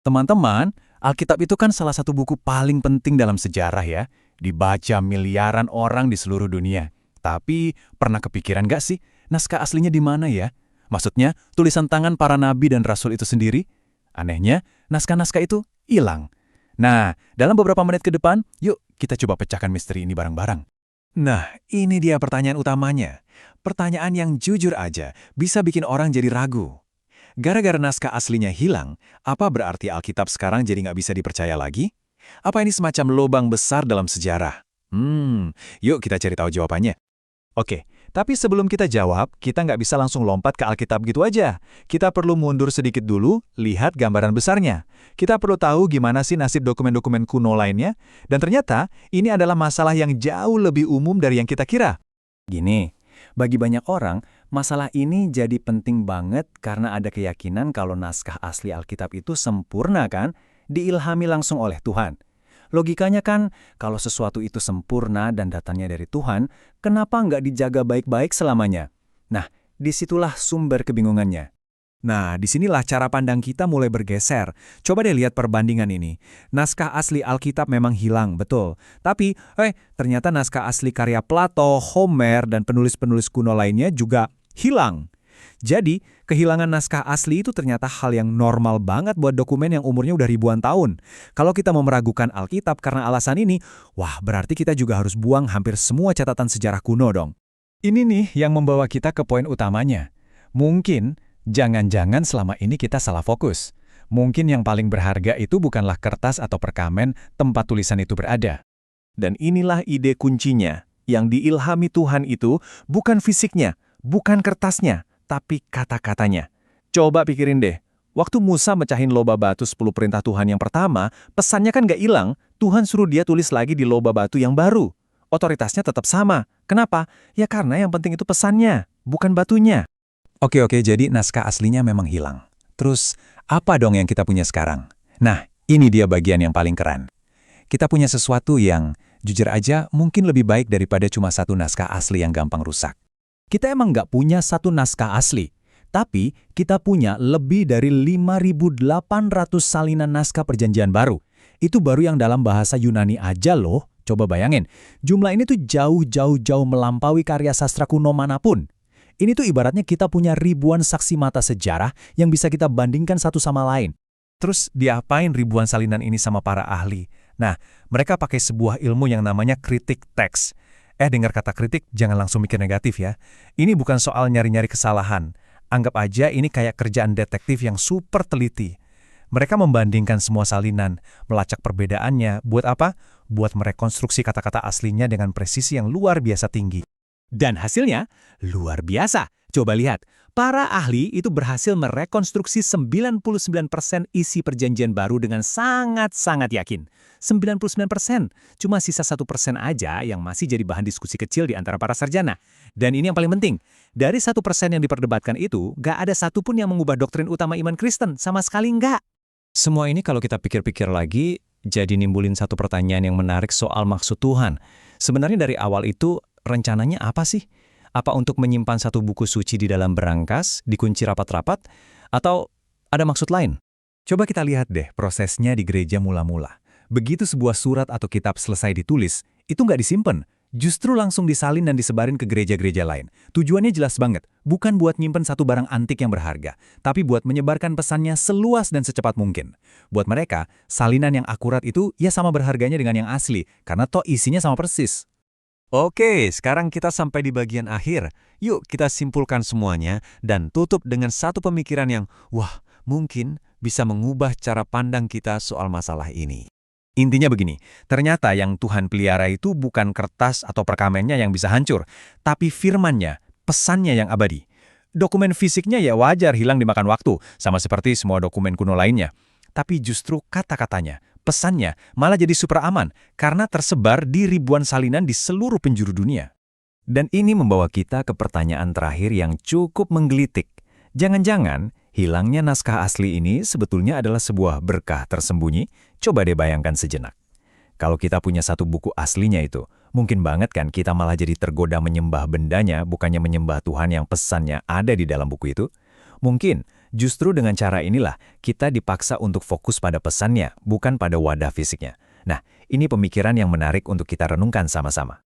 Teman-teman, Alkitab itu kan salah satu buku paling penting dalam sejarah ya. Dibaca miliaran orang di seluruh dunia. Tapi, pernah kepikiran gak sih, naskah aslinya di mana ya? Maksudnya, tulisan tangan para nabi dan rasul itu sendiri? Anehnya, naskah-naskah itu hilang. Nah, dalam beberapa menit ke depan, yuk kita coba pecahkan misteri ini bareng-bareng. Nah, ini dia pertanyaan utamanya. Pertanyaan yang jujur aja bisa bikin orang jadi ragu. Gara-gara naskah aslinya hilang, apa berarti Alkitab sekarang jadi nggak bisa dipercaya lagi? Apa ini semacam lubang besar dalam sejarah? Yuk kita cari tahu jawabannya. Oke, tapi sebelum kita jawab, kita nggak bisa langsung lompat ke Alkitab gitu aja. Kita perlu mundur sedikit dulu, lihat gambaran besarnya. Kita perlu tahu gimana sih nasib dokumen-dokumen kuno lainnya, dan ternyata ini adalah masalah yang jauh lebih umum dari yang kita kira. Gini, bagi banyak orang, masalah ini jadi penting banget karena ada keyakinan kalau naskah asli Alkitab itu sempurna kan, diilhami langsung oleh Tuhan. Logikanya kan, kalau sesuatu itu sempurna dan datangnya dari Tuhan, kenapa nggak dijaga baik-baik selamanya? Nah, disitulah sumber kebingungannya. Nah, disinilah cara pandang kita mulai bergeser. Coba deh lihat perbandingan ini. Naskah asli Alkitab memang hilang, betul. Tapi, ternyata naskah asli karya Plato, Homer, dan penulis-penulis kuno lainnya juga hilang. Jadi, kehilangan naskah asli itu ternyata hal yang normal banget buat dokumen yang umurnya udah ribuan tahun. Kalau kita mau meragukan Alkitab karena alasan ini, wah berarti kita juga harus buang hampir semua catatan sejarah kuno dong. Ini nih yang membawa kita ke poin utamanya. Mungkin, jangan-jangan selama ini kita salah fokus. Mungkin yang paling berharga itu bukanlah kertas atau perkamen tempat tulisan itu berada. Dan inilah ide kuncinya. Yang diilhami Tuhan itu bukan fisiknya, bukan kertasnya, tapi kata-katanya. Coba pikirin deh, waktu Musa mecahin loba batu 10 perintah Tuhan yang pertama, pesannya kan gak hilang, Tuhan suruh dia tulis lagi di loba batu yang baru. Otoritasnya tetap sama. Kenapa? Ya karena yang penting itu pesannya, bukan batunya. Oke, jadi naskah aslinya memang hilang. Terus, apa dong yang kita punya sekarang? Nah, ini dia bagian yang paling keren. Kita punya sesuatu yang, jujur aja, mungkin lebih baik daripada cuma satu naskah asli yang gampang rusak. Kita emang nggak punya satu naskah asli, tapi kita punya lebih dari 5.800 salinan naskah perjanjian baru. Itu baru yang dalam bahasa Yunani aja loh, coba bayangin. Jumlah ini tuh jauh melampaui karya sastra kuno manapun. Ini tuh ibaratnya kita punya ribuan saksi mata sejarah yang bisa kita bandingkan satu sama lain. Terus diapain ribuan salinan ini sama para ahli? Nah, mereka pakai sebuah ilmu yang namanya kritik teks. Dengar kata kritik, jangan langsung mikir negatif ya. Ini bukan soal nyari-nyari kesalahan. Anggap aja ini kayak kerjaan detektif yang super teliti. Mereka membandingkan semua salinan, melacak perbedaannya. Buat apa? Buat merekonstruksi kata-kata aslinya dengan presisi yang luar biasa tinggi. Dan hasilnya luar biasa. Coba lihat, para ahli itu berhasil merekonstruksi 99% isi perjanjian baru dengan sangat-sangat yakin. 99%, cuma sisa 1% aja yang masih jadi bahan diskusi kecil di antara para sarjana. Dan ini yang paling penting, dari 1% yang diperdebatkan itu, gak ada satupun yang mengubah doktrin utama iman Kristen, sama sekali nggak. Semua ini kalau kita pikir-pikir lagi, jadi nimbulin satu pertanyaan yang menarik soal maksud Tuhan. Sebenarnya dari awal itu, rencananya apa sih? Apa untuk menyimpan satu buku suci di dalam berangkas, dikunci rapat-rapat, atau ada maksud lain? Coba kita lihat deh prosesnya di gereja mula-mula. Begitu sebuah surat atau kitab selesai ditulis, itu nggak disimpan, justru langsung disalin dan disebarin ke gereja-gereja lain. Tujuannya jelas banget, bukan buat nyimpen satu barang antik yang berharga, tapi buat menyebarkan pesannya seluas dan secepat mungkin. Buat mereka, salinan yang akurat itu ya sama berharganya dengan yang asli, karena toh isinya sama persis. Oke, sekarang kita sampai di bagian akhir. Yuk kita simpulkan semuanya dan tutup dengan satu pemikiran yang, mungkin bisa mengubah cara pandang kita soal masalah ini. Intinya begini, ternyata yang Tuhan pelihara itu bukan kertas atau perkamennya yang bisa hancur, tapi firman-Nya, pesannya yang abadi. Dokumen fisiknya ya wajar hilang dimakan waktu, sama seperti semua dokumen kuno lainnya. Tapi justru kata-katanya, pesannya malah jadi super aman karena tersebar di ribuan salinan di seluruh penjuru dunia. Dan ini membawa kita ke pertanyaan terakhir yang cukup menggelitik. Jangan-jangan hilangnya naskah asli ini sebetulnya adalah sebuah berkah tersembunyi? Coba deh bayangkan sejenak. Kalau kita punya satu buku aslinya itu, mungkin banget kan kita malah jadi tergoda menyembah bendanya bukannya menyembah Tuhan yang pesannya ada di dalam buku itu? Mungkin, Justru dengan cara inilah kita dipaksa untuk fokus pada pesannya, bukan pada wadah fisiknya. Nah, ini pemikiran yang menarik untuk kita renungkan sama-sama.